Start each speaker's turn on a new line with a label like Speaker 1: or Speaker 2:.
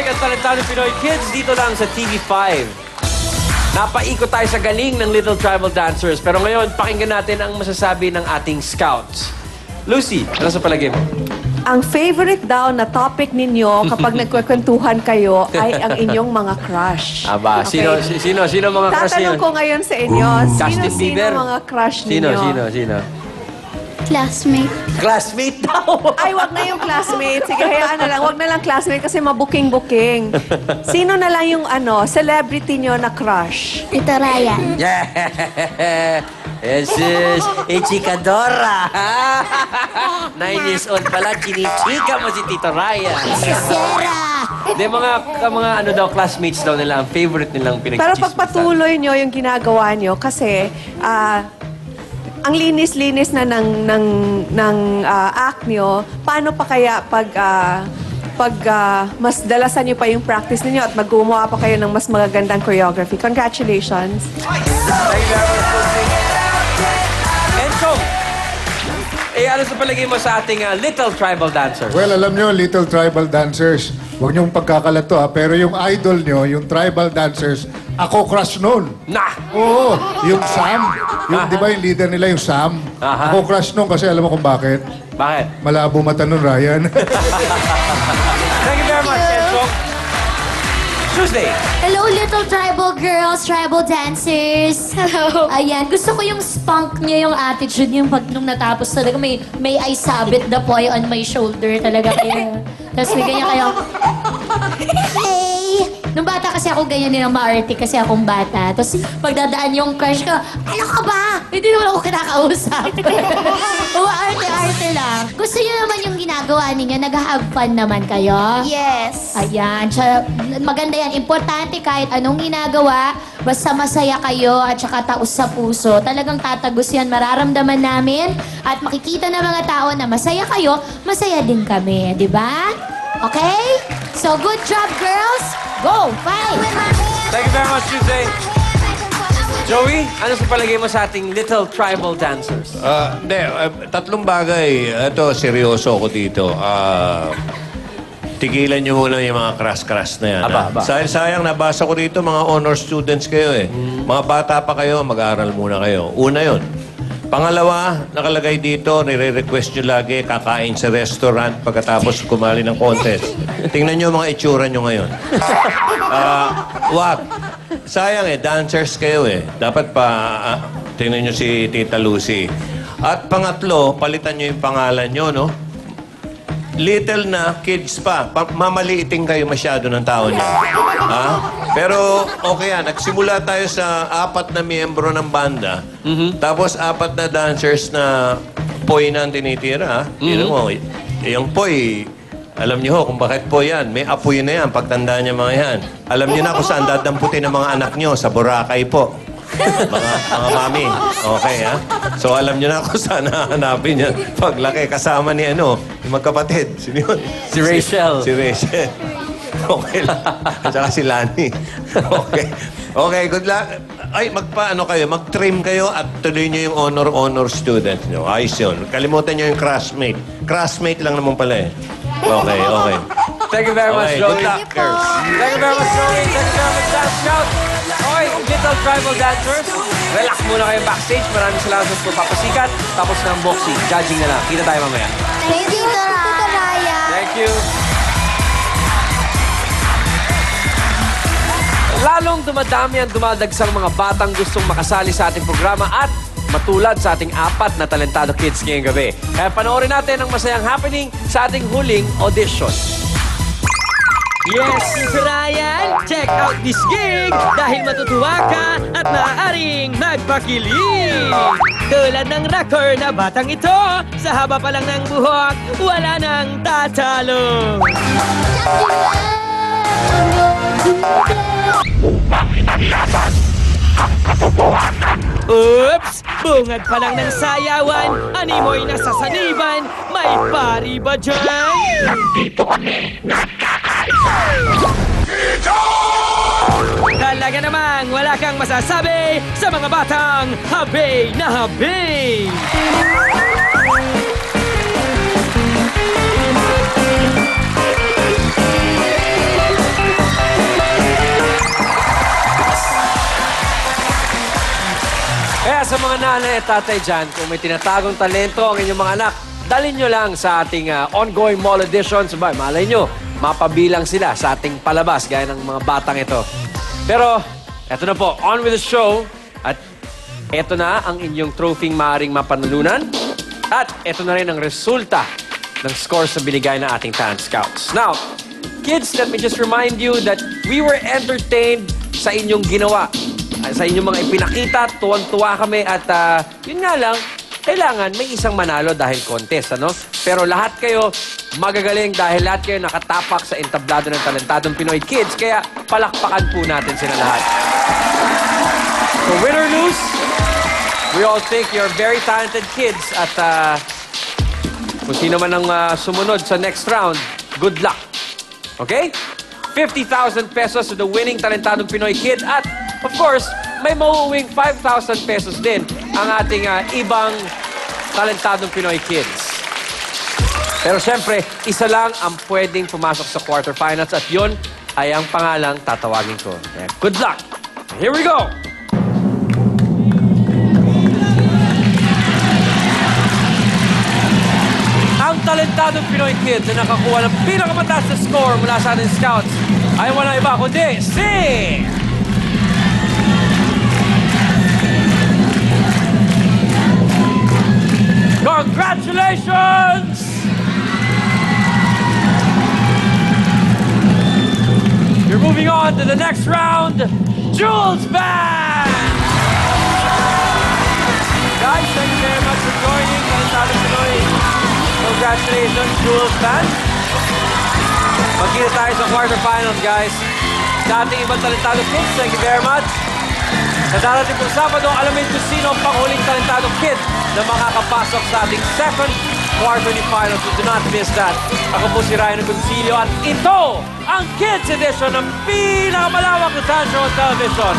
Speaker 1: Babalik ang Talentado Pinoy Kids dito lang sa TV5. Napaikot tayo sa galing ng Little Tribal Dancers. Pero ngayon, pakinggan natin ang masasabi ng ating scouts. Lucy, ano sa palagay mo?
Speaker 2: Ang favorite daw na topic ninyo kapag nagkwekwentuhan kayo ay ang inyong mga crush.
Speaker 1: Aba,
Speaker 2: Okay.
Speaker 1: sino mga crush niyo?
Speaker 2: Tatanong ko ngayon sa inyo,
Speaker 1: Justin
Speaker 2: sino
Speaker 1: Bieber?
Speaker 2: mga crush ninyo?
Speaker 1: Sino?
Speaker 3: Classmate.
Speaker 1: Classmate daw!
Speaker 2: Ay, wag na yung classmate. Sige, hayaan na lang. Wag na lang classmate kasi mabuking-buking. Sino na lang yung celebrity nyo na crush?
Speaker 3: Tito Ryan.
Speaker 1: Yeah! Jesus! Chikadora! 9 years old pala, chinichika mo si Tito Ryan.
Speaker 3: Sarah.
Speaker 1: Hindi, mga ano daw, classmates daw nila, ang favorite nilang
Speaker 2: Pero
Speaker 1: pinag-chismisan.
Speaker 2: pagpatuloy nyo yung ginagawa nyo kasi ang linis-linis na ng act nyo, paano pa kaya pag mas dalasan nyo pa yung practice ninyo at maggumawa pa kayo ng mas magagandang choreography? Congratulations!
Speaker 1: Thank you very much, Lucy. Enzo, ano sa palagay mo sa ating Little Tribal Dancers?
Speaker 4: Well, alam nyo, Little Tribal Dancers, huwag niyong pagkakalato pero yung idol nyo, yung Tribal Dancers, ako crush noon.
Speaker 1: Nah!
Speaker 4: Oo, yung Sam. Yung, di ba yung leader nila, yung Sam?
Speaker 1: Aha.
Speaker 4: Ako crush noon kasi alam mo kung bakit?
Speaker 1: Bakit?
Speaker 4: Malabo mata nun, Ryan.
Speaker 1: Thank you very much, Enzo. Tuesday.
Speaker 3: Hello, little tribal girls, tribal dancers. Hello. Ayan, gusto ko yung spunk niya, yung attitude niya, pag nung natapos talaga, may I sabit the boy on my shoulder talaga kayo. Tapos may ganyan kayo. Hey! Nung bata kasi ako, ganyan din ang maarte kasi akong bata. Tapos pagdadaan yung crush ko, ano ka ba? Hindi naman ako kinakausap. Arte-arte lang. Gusto niyo naman yung ginagawa ninyo, nag-have fun naman kayo?
Speaker 5: Yes.
Speaker 3: Ayan, maganda yan. Importante kahit anong ginagawa, basta masaya kayo at saka taos sa puso. Talagang tatagos yan, mararamdaman namin at makikita ng mga tao na masaya kayo, masaya din kami, di ba? Okay? So, good job, girls. Go, fight!
Speaker 1: Thank you very much, Tuesday. Joey, ano sa palagay mo sa ating Little Tribal Dancers?
Speaker 6: Hindi, tatlong bagay. Ito, seryoso ako dito. Tigilan niyo muna yung mga crush-crush na yan.
Speaker 1: Aba.
Speaker 6: Sayang, nabasa ko dito, mga honor students kayo eh. Mga bata pa kayo, mag-aaral muna kayo. Una yon. Pangalawa, nakalagay dito, nire-request nyo lagi, kakain sa restaurant pagkatapos kumali ng contest. Tingnan nyo mga itsura nyo ngayon. Wag. Sayang eh, dancers kayo eh. Dapat pa, tingnan nyo si Tita Lucy. At pangatlo, palitan nyo yung pangalan nyo, no? Little na, kids pa. Mamaliiting kayo masyado ng tao niyo. Ha? Pero okay yan. Nagsimula tayo sa 4 na miyembro ng banda. Tapos 4 na dancers na poy na ang tinitira. Yun mo, yung poy, alam niyo ho kung bakit poy yan. May apoy na yan. Pagtandaan niya mga yan. Alam niyo na kung saan dadamputin ng mga anak niyo. Sa Boracay po. mga mami. Okay, ha? So, alam niyo na kung saan hahanapin yan. Paglaki, kasama ni yung magkapatid. Sino yun?
Speaker 1: Si Rachel.
Speaker 6: Si Rachel. Okay lang. At saka si Lani. Okay. Okay, good luck. Ay, mag-trim kayo at tuloy niyo yung honor student niyo. Ayos yun. Kalimutan niyo yung classmate. Classmate lang naman pala eh. Okay.
Speaker 1: Thank you very much,
Speaker 6: Okay,
Speaker 1: Joey.
Speaker 6: good luck, girls.
Speaker 1: Thank you very much, Joey. Thank you very much, Dance Scout. Okay, Little Tribal Dancers, relax muna kayo backstage. Maraming salamat sa pagpapasikat. Tapos na ang boxing. Judging na lang. Kita tayo mamaya.
Speaker 3: Thank you, Tito Ryan.
Speaker 1: Thank you. Lalong dumadami ang dumadagsang mga batang gustong makasali sa ating programa at matulad sa ating 4 na talentado kids ngayong gabi. Kaya panoorin natin ang masayang happening sa ating huling audition.
Speaker 7: Yes, Tito Ryan! Check out this gig dahil matutuwa ka at maaaring magpakilig! Tulad ng rocker na batang ito, sa haba pa lang ng buhok, wala nang tatalo! Oops! Bungad pa lang ng sayawan, animoy nasa saniban, may pari ba dyan? Talaga namang wala kang masasabi sa mga batang habay na habay!
Speaker 1: sa mga nanay at tatay dyan, kung may tinatagong talento ang inyong mga anak, dalhin nyo lang sa ating ongoing mall editions. Malay nyo, mapabilang sila sa ating palabas, gaya ng mga batang ito. Pero, eto na po, on with the show. At eto na ang inyong trophy maaaring mapanalunan. At eto na rin ang resulta ng scores na binigay ng ating talent scouts. Now, kids, let me just remind you that we were entertained sa inyong ginawa. Sa inyong mga ipinakita, tuwang-tuwa kami at yun nga lang, kailangan may isang manalo dahil contest, ano? Pero lahat kayo magagaling dahil lahat kayo nakatapak sa entablado ng talentadong Pinoy Kids, kaya palakpakan po natin sila lahat. So win or lose, we all think you're very talented kids at kung sino man ang sumunod sa next round, good luck. Okay? 50,000 pesos to the winning talentadong Pinoy Kid at of course, may mauuwing 5,000 pesos din ang ating ibang talentadong Pinoy Kids. Pero siyempre, isa lang ang pwedeng pumasok sa quarterfinals at yun ay ang pangalang tatawagin ko. Kaya good luck! Here we go! Ang talentadong Pinoy Kids na nakakuha ng pinakamataas na score mula sa ating scouts ay wala iba kundi si... Congratulations! You're moving on to the next round, Jules Band! Guys, thank you very much for joining. Talentadong Pinoy. Congratulations, Jules Band. Magkita tayo sa quarterfinals, guys. Sa ating ibang talentadong kids, thank you very much. Sa darating pong Sabado, alamin kung sino ang panghuling talentadong kid na makakapasok sa ating second quarterly finals. So do not miss that. Ako po si Ryan Agoncillo at ito ang Kids Edition ng pinakamalawak na talent show on television.